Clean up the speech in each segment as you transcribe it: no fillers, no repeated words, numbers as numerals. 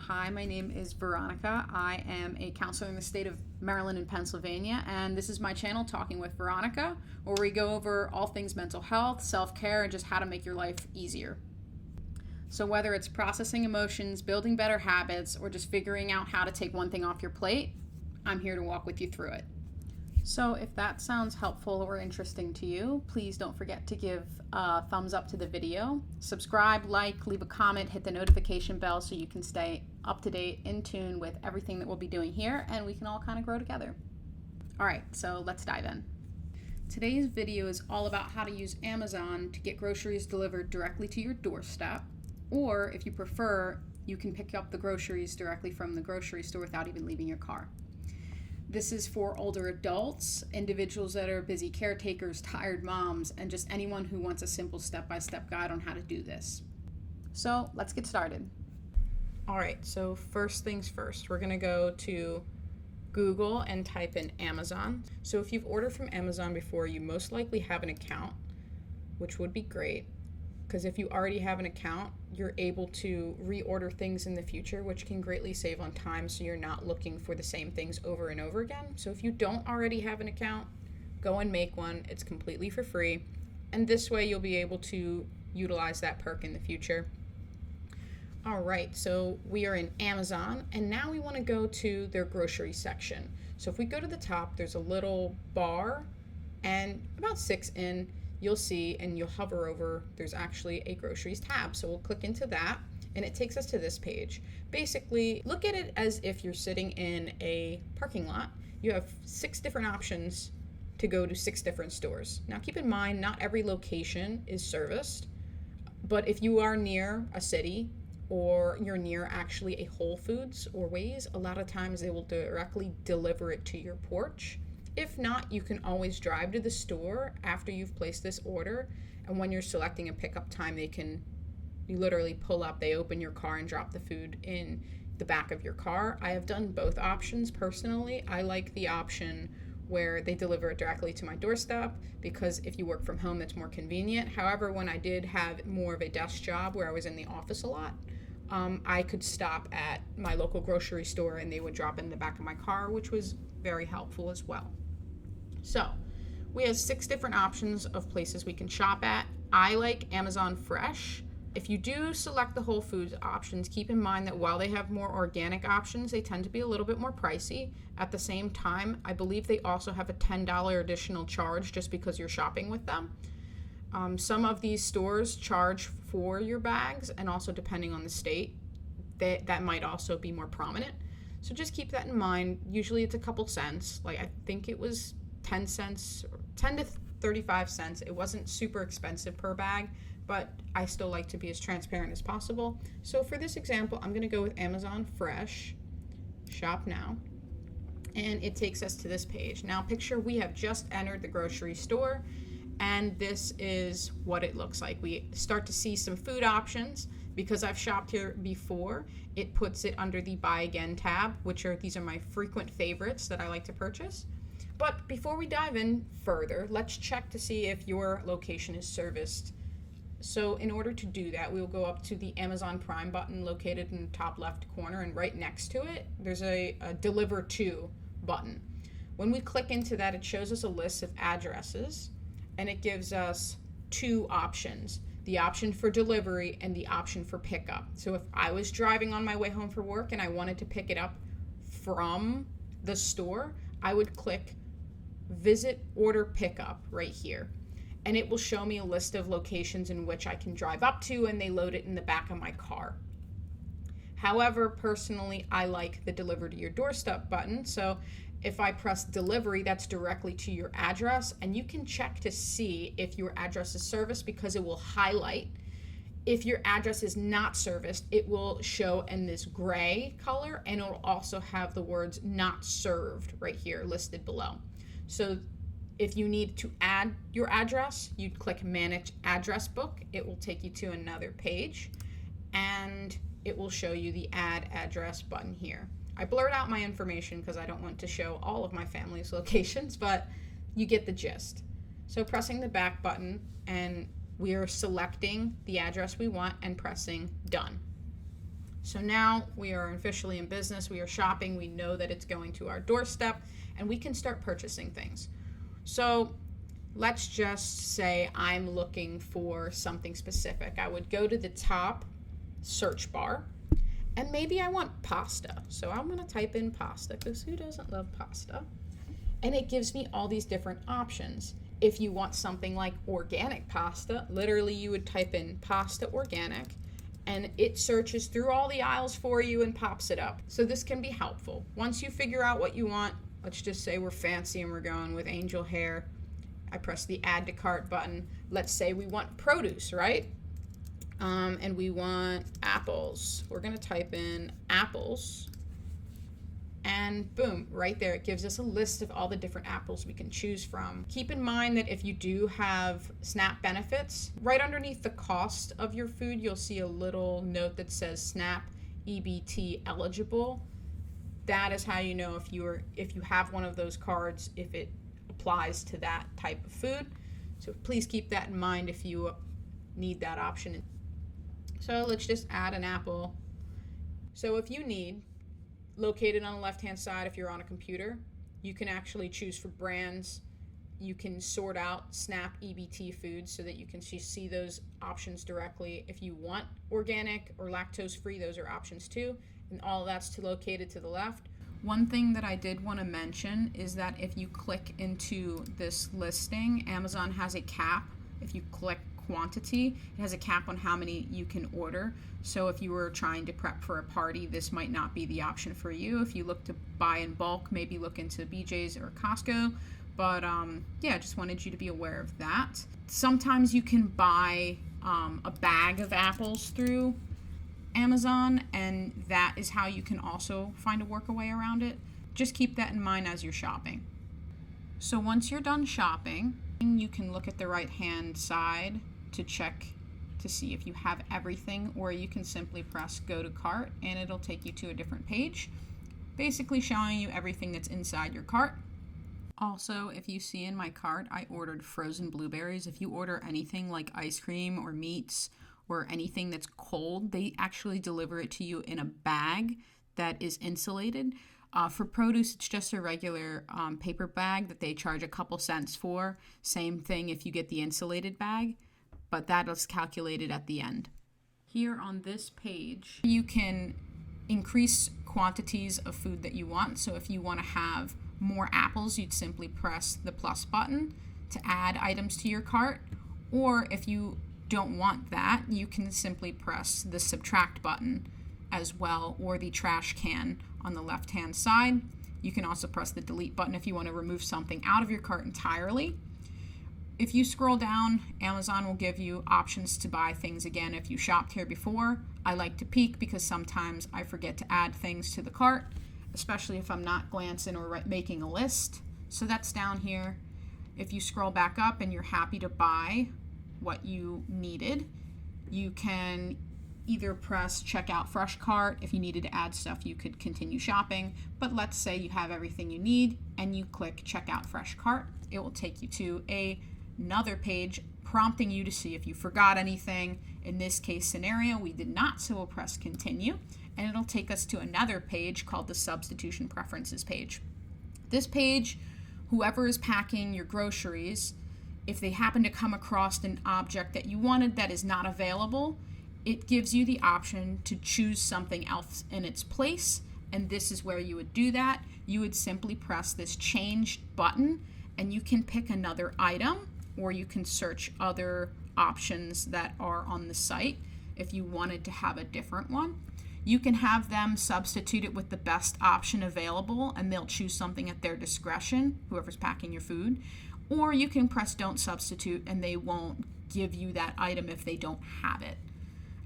Hi, my name is Veronica. I am a counselor in the state of Maryland and Pennsylvania, and this is my channel, Talking with Veronica, where we go over all things mental health, self-care, and just how to make your life easier. So whether it's processing emotions, building better habits, or just figuring out how to take one thing off your plate, I'm here to walk with you through it. So if that sounds helpful or interesting to you, please don't forget to give a thumbs up to the video, subscribe, like, leave a comment, hit the notification bell so you can stay up to date, in tune with everything that we'll be doing here, and we can all kind of grow together. All right, so let's dive in. Today's video is all about how to use Amazon to get groceries delivered directly to your doorstep, or if you prefer, you can pick up the groceries directly from the grocery store without even leaving your car. This is for older adults, individuals that are busy caretakers, tired moms, and just anyone who wants a simple step-by-step guide on how to do this. So let's get started. All right, so first things first, we're gonna go to Google and type in Amazon. So if you've ordered from Amazon before, you most likely have an account, which would be great, because if you already have an account, you're able to reorder things in the future, which can greatly save on time, so you're not looking for the same things over and over again. So if you don't already have an account, go and make one. It's completely for free, and this way you'll be able to utilize that perk in the future. All right, so we are in Amazon, and now we want to go to their grocery section. So if we go to the top, there's a little bar, and about 6 in, you'll see, and you'll hover over, there's actually a groceries tab. So we'll click into that, and it takes us to this page. Basically, look at it as if you're sitting in a parking lot. You have 6 different options to go to 6 different stores. Now keep in mind, not every location is serviced, but if you are near a city, or you're near actually a Whole Foods or Ways, a lot of times they will directly deliver it to your porch. If not, you can always drive to the store after you've placed this order, and when you're selecting a pickup time, you literally pull up, they open your car and drop the food in the back of your car. I have done both options personally. I like the option where they deliver it directly to my doorstep, because if you work from home, that's more convenient. However, when I did have more of a desk job where I was in the office a lot, I could stop at my local grocery store and they would drop it in the back of my car, which was very helpful as well. So we have 6 different options of places we can shop at. I like Amazon Fresh. If you do select the Whole Foods options, keep in mind that while they have more organic options, they tend to be a little bit more pricey. At the same time, I believe they also have a $10 additional charge just because you're shopping with them. Some of these stores charge for your bags, and also depending on the state, that might also be more prominent. So just keep that in mind. Usually it's a couple cents. Like I think it was 10 cents, 10 to 35 cents. It wasn't super expensive per bag, but I still like to be as transparent as possible. So for this example, I'm going to go with Amazon Fresh, shop now, and it takes us to this page. Now picture we have just entered the grocery store, and this is what it looks like. We start to see some food options. Because I've shopped here before, it puts it under the Buy Again tab, these are my frequent favorites that I like to purchase. But before we dive in further, let's check to see if your location is serviced. So in order to do that, we'll go up to the Amazon Prime button located in the top left corner, and right next to it, there's a Deliver To button. When we click into that, it shows us a list of addresses, and it gives us 2 options. The option for delivery and the option for pickup. So if I was driving on my way home from work and I wanted to pick it up from the store, I would click Visit Order Pickup right here. And it will show me a list of locations in which I can drive up to, and they load it in the back of my car. However, personally, I like the Deliver to Your Doorstep button. So if I press delivery, that's directly to your address, and you can check to see if your address is serviced because it will highlight. If your address is not serviced, it will show in this gray color, and it will also have the words not served right here listed below. So if you need to add your address, you'd click Manage Address Book. It will take you to another page, and it will show you the Add Address button here. I blurred out my information because I don't want to show all of my family's locations, but you get the gist. So pressing the back button, and we are selecting the address we want and pressing done. So now we are officially in business. We are shopping. We know that it's going to our doorstep, and we can start purchasing things. So let's just say I'm looking for something specific. I would go to the top search bar, and maybe I want pasta. So I'm going to type in pasta, because who doesn't love pasta? And it gives me all these different options. If you want something like organic pasta, literally you would type in pasta organic, and it searches through all the aisles for you and pops it up. So this can be helpful. Once you figure out what you want, let's just say we're fancy and we're going with angel hair. I press the add to cart button. Let's say we want produce, right? And we want apples. We're gonna type in apples, and boom, right there, it gives us a list of all the different apples we can choose from. Keep in mind that if you do have SNAP benefits, right underneath the cost of your food, you'll see a little note that says SNAP EBT eligible. That is how you know if you have one of those cards, if it applies to that type of food. So please keep that in mind if you need that option. So let's just add an apple. So if you need, located on the left-hand side, if you're on a computer, you can actually choose for brands. You can sort out SNAP EBT foods so that you can see those options directly. If you want organic or lactose-free, those are options too. And all of that's located to the left. One thing that I did want to mention is that if you click into this listing, Amazon has a cap. If you click quantity, it has a cap on how many you can order. So if you were trying to prep for a party, this might not be the option for you. If you look to buy in bulk, maybe look into BJ's or Costco. But yeah, just wanted you to be aware of that. Sometimes you can buy a bag of apples through Amazon, and that is how you can also find a workaway around it. Just keep that in mind as you're shopping. So once you're done shopping, you can look at the right hand side to check to see if you have everything, or you can simply press go to cart and it'll take you to a different page, basically showing you everything that's inside your cart. Also, if you see in my cart, I ordered frozen blueberries. If you order anything like ice cream or meats or anything that's cold, they actually deliver it to you in a bag that is insulated. For produce, it's just a regular paper bag that they charge a couple cents for. Same thing if you get the insulated bag, but that is calculated at the end. Here on this page, you can increase quantities of food that you want. So if you want to have more apples, you'd simply press the plus button to add items to your cart. Or if you don't want that, you can simply press the subtract button as well, or the trash can on the left hand side. You can also press the delete button if you want to remove something out of your cart entirely. If you scroll down, Amazon will give you options to buy things again if you shopped here before. I like to peek because sometimes I forget to add things to the cart, especially if I'm not glancing or making a list. So that's down here. If you scroll back up and you're happy to buy what you needed, you can either press check out fresh cart. If you needed to add stuff, you could continue shopping. But let's say you have everything you need and you click check out fresh cart. It will take you to another page prompting you to see if you forgot anything. In this case scenario, we did not, so we'll press continue. And it'll take us to another page called the substitution preferences page. This page, whoever is packing your groceries, if they happen to come across an object that you wanted that is not available, it gives you the option to choose something else in its place. And this is where you would do that. You would simply press this change button and you can pick another item, or you can search other options that are on the site if you wanted to have a different one. You can have them substitute it with the best option available and they'll choose something at their discretion, whoever's packing your food. Or you can press don't substitute and they won't give you that item if they don't have it.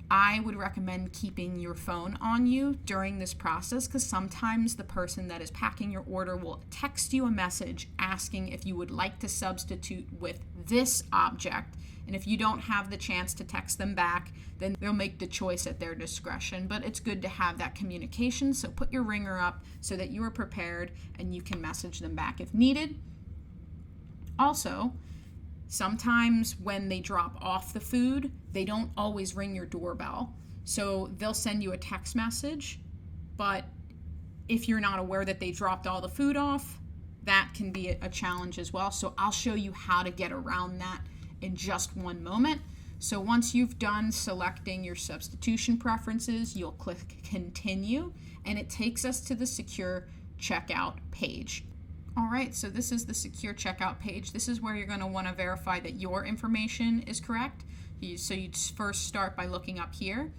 I would recommend keeping your phone on you during this process, because sometimes the person that is packing your order will text you a message asking if you would like to substitute with this object. And if you don't have the chance to text them back, then they'll make the choice at their discretion. But it's good to have that communication, so put your ringer up so that you are prepared and you can message them back if needed. Also, sometimes when they drop off the food, they don't always ring your doorbell. So they'll send you a text message, but if you're not aware that they dropped all the food off, that can be a challenge as well. So I'll show you how to get around that in just one moment. So once you've done selecting your substitution preferences, you'll click continue, and it takes us to the secure checkout page. All right, so this is the secure checkout page. This is where you're going to want to verify that your information is correct. So you'd first start by looking up here.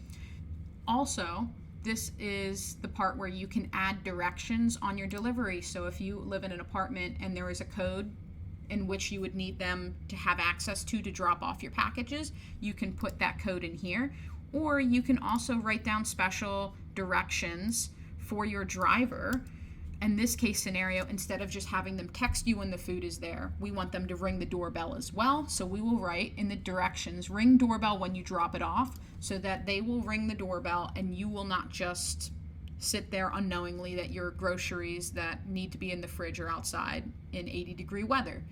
Also, this is the part where you can add directions on your delivery. So if you live in an apartment and there is a code in which you would need them to have access to drop off your packages, you can put that code in here. Or you can also write down special directions for your driver. In this case scenario, instead of just having them text you when the food is there, we want them to ring the doorbell as well. So we will write in the directions, ring doorbell when you drop it off, so that they will ring the doorbell and you will not just sit there unknowingly that your groceries that need to be in the fridge are outside in 80-degree weather.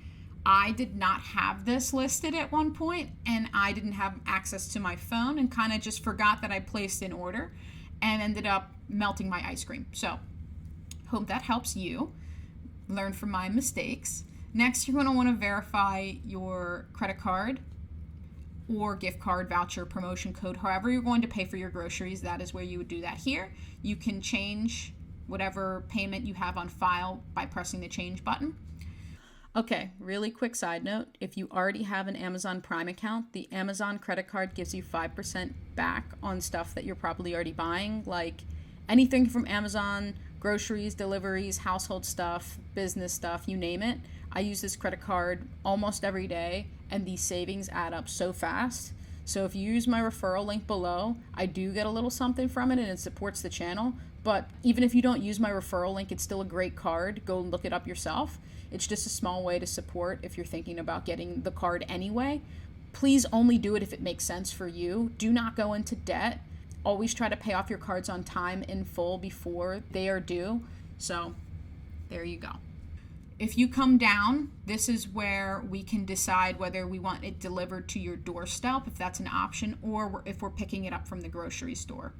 I did not have this listed at one point, and I didn't have access to my phone and kind of just forgot that I placed an order and ended up melting my ice cream. So hope that helps you learn from my mistakes. Next, you're going to want to verify your credit card or gift card, voucher, promotion code, however you're going to pay for your groceries. That is where you would do that here. You can change whatever payment you have on file by pressing the change button. Okay, really quick side note. If you already have an Amazon Prime account, the Amazon credit card gives you 5% back on stuff that you're probably already buying, like anything from Amazon, groceries, deliveries, household stuff, business stuff, you name it. I use this credit card almost every day, and these savings add up so fast. So if you use my referral link below, I do get a little something from it, and it supports the channel. But even if you don't use my referral link, it's still a great card. Go look it up yourself. It's just a small way to support if you're thinking about getting the card anyway. Please only do it if it makes sense for you. Do not go into debt. Always try to pay off your cards on time in full before they are due. So there you go. If you come down, this is where we can decide whether we want it delivered to your doorstep, if that's an option, or if we're picking it up from the grocery store.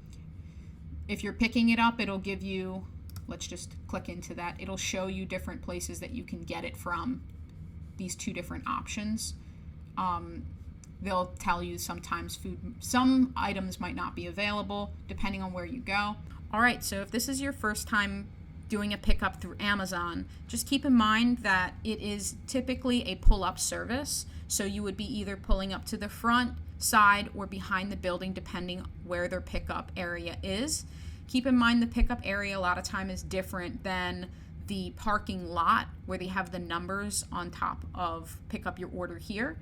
If you're picking it up, it'll give you, let's just click into that. It'll show you different places that you can get it from, these two different options. They'll tell you sometimes some items might not be available depending on where you go. All right, so if this is your first time doing a pickup through Amazon, just keep in mind that it is typically a pull-up service. So you would be either pulling up to the front, side, or behind the building, depending where their pickup area is. Keep in mind the pickup area a lot of time is different than the parking lot where they have the numbers on top of pick up your order here.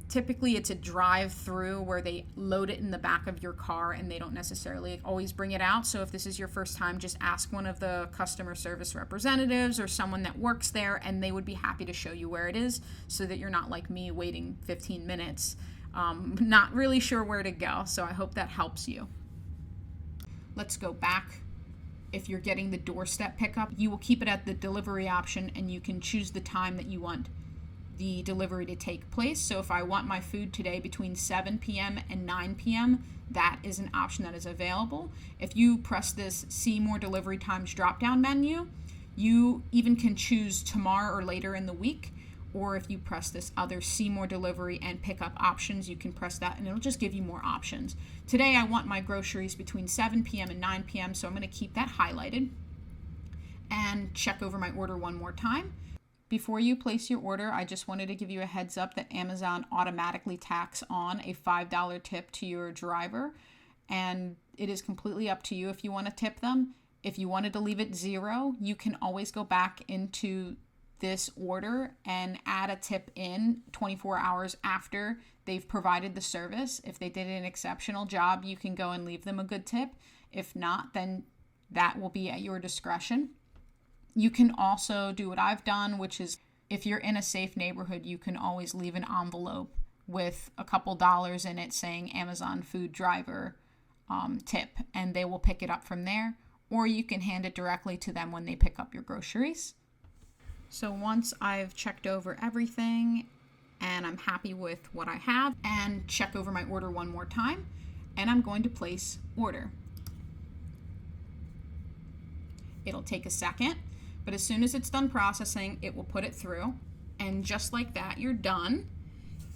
Typically it's a drive-through where they load it in the back of your car and they don't necessarily always bring it out. So if this is your first time, just ask one of the customer service representatives or someone that works there, and they would be happy to show you where it is so that you're not like me waiting 15 minutes, not really sure where to go. So I hope that helps you. Let's go back. If you're getting the doorstep pickup, you will keep it at the delivery option, and you can choose the time that you want the delivery to take place. So if I want my food today between 7 p.m. and 9 p.m., that is an option that is available. If you press this see more delivery times drop down menu, you even can choose tomorrow or later in the week. Or if you press this other see more delivery and pickup options, you can press that and it'll just give you more options. Today I want my groceries between 7 p.m. and 9 p.m., so I'm going to keep that highlighted and check over my order one more time. Before you place your order, I just wanted to give you a heads up that Amazon automatically tacks on a $5 tip to your driver, and it is completely up to you if you want to tip them. If you wanted to leave it $0, you can always go back into this order and add a tip in 24 hours after they've provided the service. If they did an exceptional job, you can go and leave them a good tip. If not, then that will be at your discretion. You can also do what I've done, which is if you're in a safe neighborhood, you can always leave an envelope with a couple dollars in it saying Amazon food driver tip, and they will pick it up from there. Or you can hand it directly to them when they pick up your groceries. So once I've checked over everything and I'm happy with what I have, and check over my order one more time, and I'm going to place order. It'll take a second, but as soon as it's done processing, it will put it through, and just like that, you're done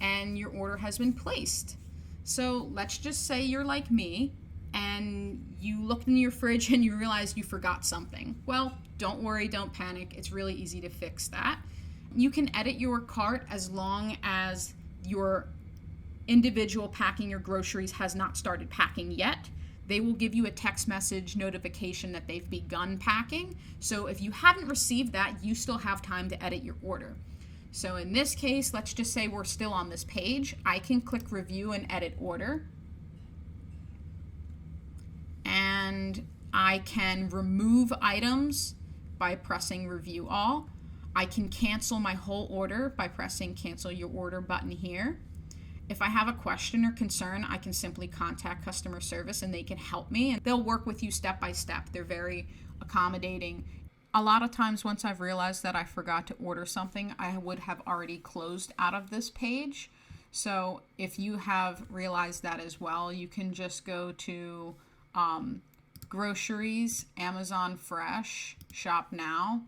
and your order has been placed. So let's just say you're like me and you looked in your fridge and you realized you forgot something. Well, don't worry, don't panic. It's really easy to fix that. You can edit your cart as long as your individual packing your groceries has not started packing yet. They will give you a text message notification that they've begun packing. So if you haven't received that, you still have time to edit your order. So in this case, let's just say we're still on this page. I can click review and edit order. And I can remove items by pressing review all. I can cancel my whole order by pressing cancel your order button here. If I have a question or concern, I can simply contact customer service and they can help me, and they'll work with you step by step. They're very accommodating. A lot of times once I've realized that I forgot to order something, I would have already closed out of this page. So if you have realized that as well, you can just go to Groceries, Amazon Fresh, Shop Now,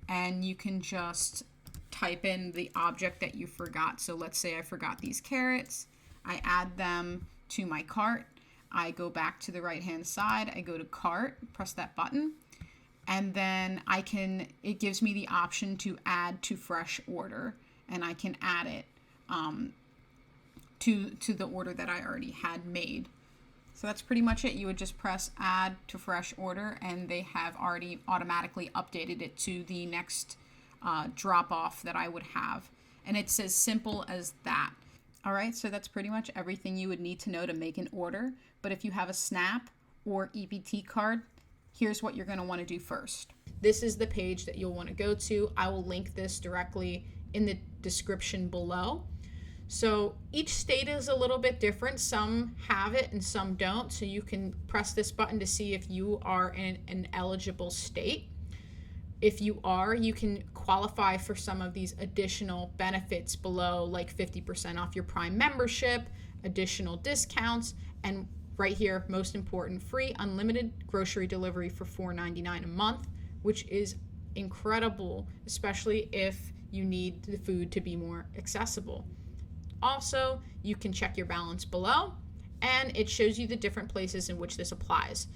and you can just type in the object that you forgot. So let's say I forgot these carrots. I add them to my cart. I go back to the right hand side. I go to cart, press that button, and then it gives me the option to add to fresh order, and I can add it to the order that I already had made. So that's pretty much it. You would just press add to fresh order, and they have already automatically updated it to the next drop off that I would have. And it's as simple as that. All right, so that's pretty much everything you would need to know to make an order. But if you have a SNAP or EBT card, here's what you're going to want to do first. This is the page that you'll want to go to. I will link this directly in the description below. So each state is a little bit different. Some have it and some don't. So you can press this button to see if you are in an eligible state. If you are, you can qualify for some of these additional benefits below, like 50% off your Prime membership, additional discounts, and right here, most important, free unlimited grocery delivery for $4.99 a month, which is incredible, especially if you need the food to be more accessible. Also, you can check your balance below, and it shows you the different places in which this applies.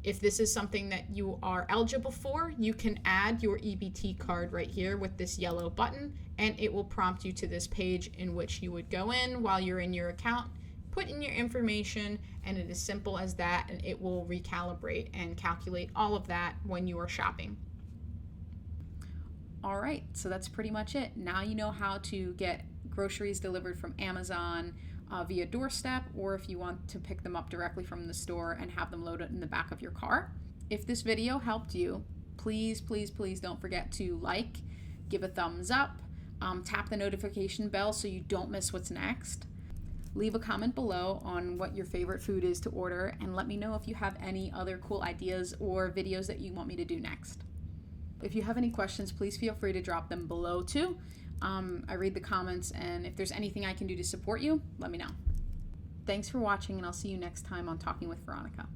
If this is something that you are eligible for, you can add your EBT card right here with this yellow button, and it will prompt you to this page in which you would go in while you're in your account, put in your information, and it is simple as that, and it will recalibrate and calculate all of that when you are shopping. All right, so that's pretty much it. Now you know how to get groceries delivered from Amazon via doorstep, or if you want to pick them up directly from the store and have them loaded in the back of your car. If this video helped you, please, please, please don't forget to like, give a thumbs up, tap the notification bell so you don't miss what's next. Leave a comment below on what your favorite food is to order, and let me know if you have any other cool ideas or videos that you want me to do next. If you have any questions, please feel free to drop them below too. I read the comments, and if there's anything I can do to support you, let me know. Thanks for watching, and I'll see you next time on Talking with Veronica.